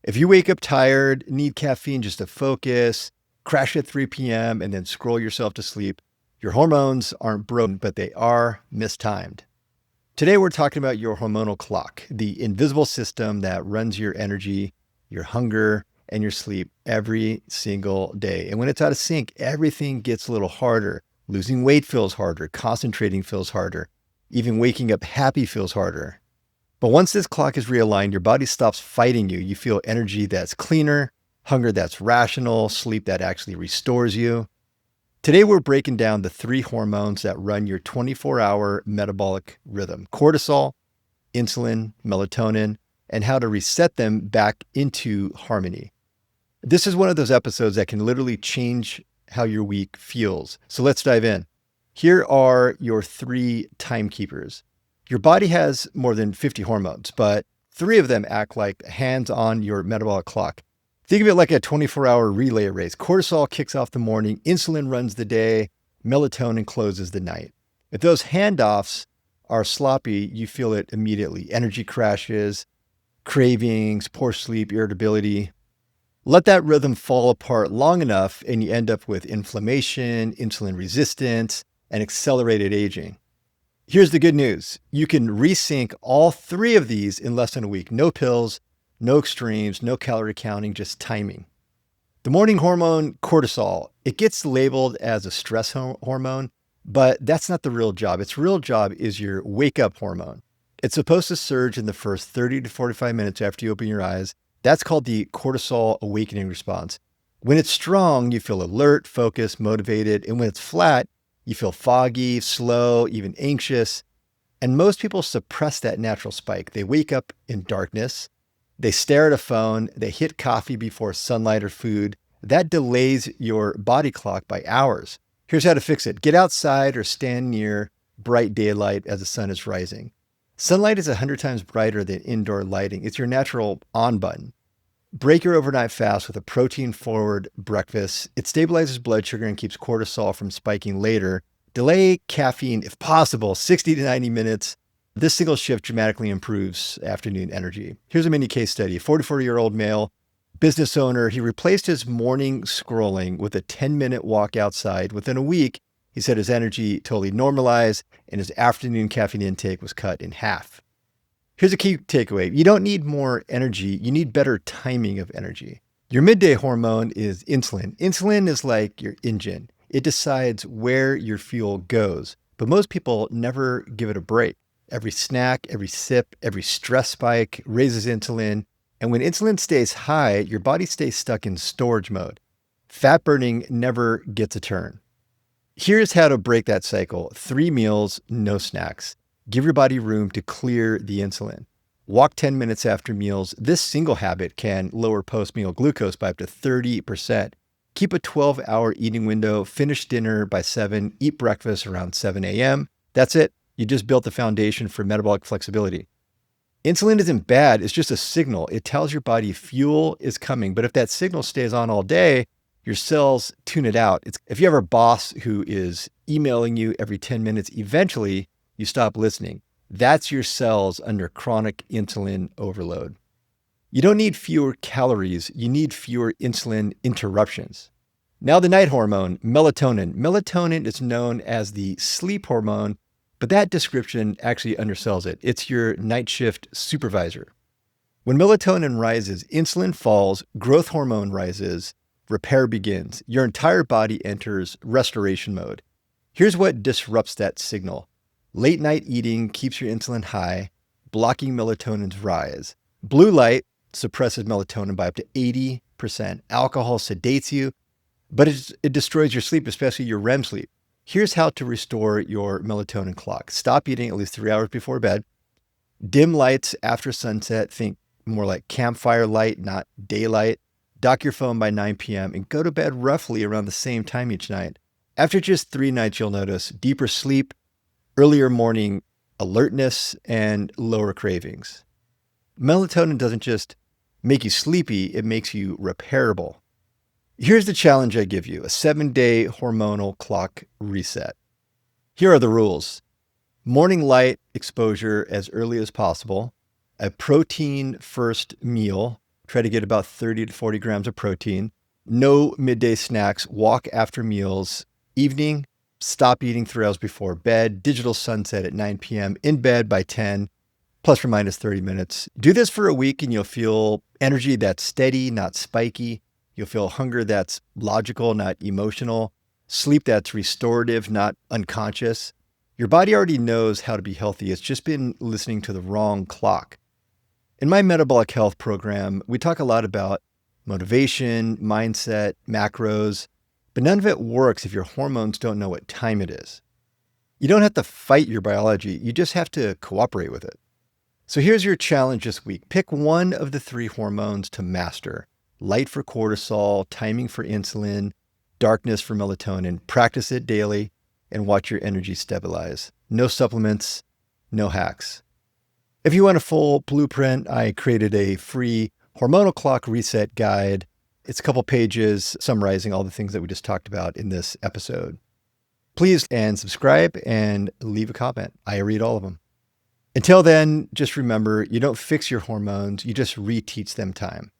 If you wake up tired, need caffeine just to focus, crash at 3 p.m., and then scroll yourself to sleep, your hormones aren't broken, but they are mistimed. Today, we're talking about your hormonal clock, the invisible system that runs your energy, your hunger, and your sleep every single day. And when it's out of sync, everything gets a little harder. Losing weight feels harder. Concentrating feels harder. Even waking up happy feels harder. But once this clock is realigned, your body stops fighting you. You feel energy that's cleaner, hunger that's rational, sleep that actually restores you. Today, we're breaking down the 3 hormones that run your 24-hour metabolic rhythm: cortisol, insulin, melatonin, and how to reset them back into harmony. This is one of those episodes that can literally change how your week feels. So let's dive in. Here are your 3 timekeepers. Your body has more than 50 hormones, but 3 of them act like hands on your metabolic clock. Think of it like a 24-hour relay race. Cortisol kicks off the morning, insulin runs the day, melatonin closes the night. If those handoffs are sloppy, you feel it immediately. Energy crashes, cravings, poor sleep, irritability. Let that rhythm fall apart long enough and you end up with inflammation, insulin resistance, and accelerated aging. Here's the good news. You can resync all 3 of these in less than a week. No pills, no extremes, no calorie counting, just timing. The morning hormone, cortisol, it gets labeled as a stress hormone, but that's not the real job. Its real job is your wake-up hormone. It's supposed to surge in the first 30 to 45 minutes after you open your eyes. That's called the cortisol awakening response. When it's strong, you feel alert, focused, motivated, and when it's flat, you feel foggy, slow, even anxious. And most people suppress that natural spike. They wake up in darkness. They stare at a phone. They hit coffee before sunlight or food. That delays your body clock by hours. Here's how to fix it. Get outside or stand near bright daylight as the sun is rising. Sunlight is 100 times brighter than indoor lighting. It's your natural on button. Break your overnight fast with a protein-forward breakfast. It stabilizes blood sugar and keeps cortisol from spiking later. Delay caffeine, if possible, 60 to 90 minutes. This single shift dramatically improves afternoon energy. Here's a mini case study. A 44-year-old male business owner, he replaced his morning scrolling with a 10-minute walk outside. Within a week, he said his energy totally normalized and his afternoon caffeine intake was cut in half. Here's a key takeaway. You don't need more energy. You need better timing of energy. Your midday hormone is insulin. Insulin is like your engine. It decides where your fuel goes, but most people never give it a break. Every snack, every sip, every stress spike raises insulin. And when insulin stays high, your body stays stuck in storage mode. Fat burning never gets a turn. Here's how to break that cycle. 3 meals, no snacks. Give your body room to clear the insulin. Walk 10 minutes after meals. This single habit can lower post-meal glucose by up to 30%. Keep a 12-hour eating window. Finish dinner by 7. Eat breakfast around 7 a.m. That's it. You just built the foundation for metabolic flexibility. Insulin isn't bad. It's just a signal. It tells your body fuel is coming. But if that signal stays on all day, your cells tune it out. If you have a boss who is emailing you every 10 minutes, eventually you stop listening. That's your cells under chronic insulin overload. You don't need fewer calories. You need fewer insulin interruptions. Now the night hormone, melatonin. Melatonin is known as the sleep hormone, but that description actually undersells it. It's your night shift supervisor. When melatonin rises, insulin falls, growth hormone rises, repair begins. Your entire body enters restoration mode. Here's what disrupts that signal. Late night eating keeps your insulin high, blocking melatonin's rise. Blue light suppresses melatonin by up to 80%. Alcohol sedates you, but it destroys your sleep, especially your REM sleep. Here's how to restore your melatonin clock. Stop eating at least 3 hours before bed. Dim lights after sunset. Think more like campfire light, not daylight. Dock your phone by 9 p.m. and go to bed roughly around the same time each night. After just 3 nights, you'll notice deeper sleep, earlier morning alertness, and lower cravings. Melatonin doesn't just make you sleepy, it makes you repairable. Here's the challenge I give you, a 7-day hormonal clock reset. Here are the rules. Morning light exposure as early as possible, a protein first meal, Try to get about 30 to 40 grams of protein. No midday snacks. Walk after meals. Evening, stop eating 3 hours before bed. Digital sunset at 9 p.m. In bed by 10, plus or minus 30 minutes. Do this for a week and you'll feel energy that's steady, not spiky. You'll feel hunger that's logical, not emotional. Sleep that's restorative, not unconscious. Your body already knows how to be healthy. It's just been listening to the wrong clock. In my metabolic health program, we talk a lot about motivation, mindset, macros, but none of it works if your hormones don't know what time it is. You don't have to fight your biology. You just have to cooperate with it. So here's your challenge this week. Pick one of the 3 hormones to master. Light for cortisol, timing for insulin, darkness for melatonin. Practice it daily and watch your energy stabilize. No supplements, no hacks. If you want a full blueprint, I created a free hormonal clock reset guide. It's a couple pages summarizing all the things that we just talked about in this episode. Please and subscribe and leave a comment. I read all of them. Until then, just remember, you don't fix your hormones, you just reteach them time.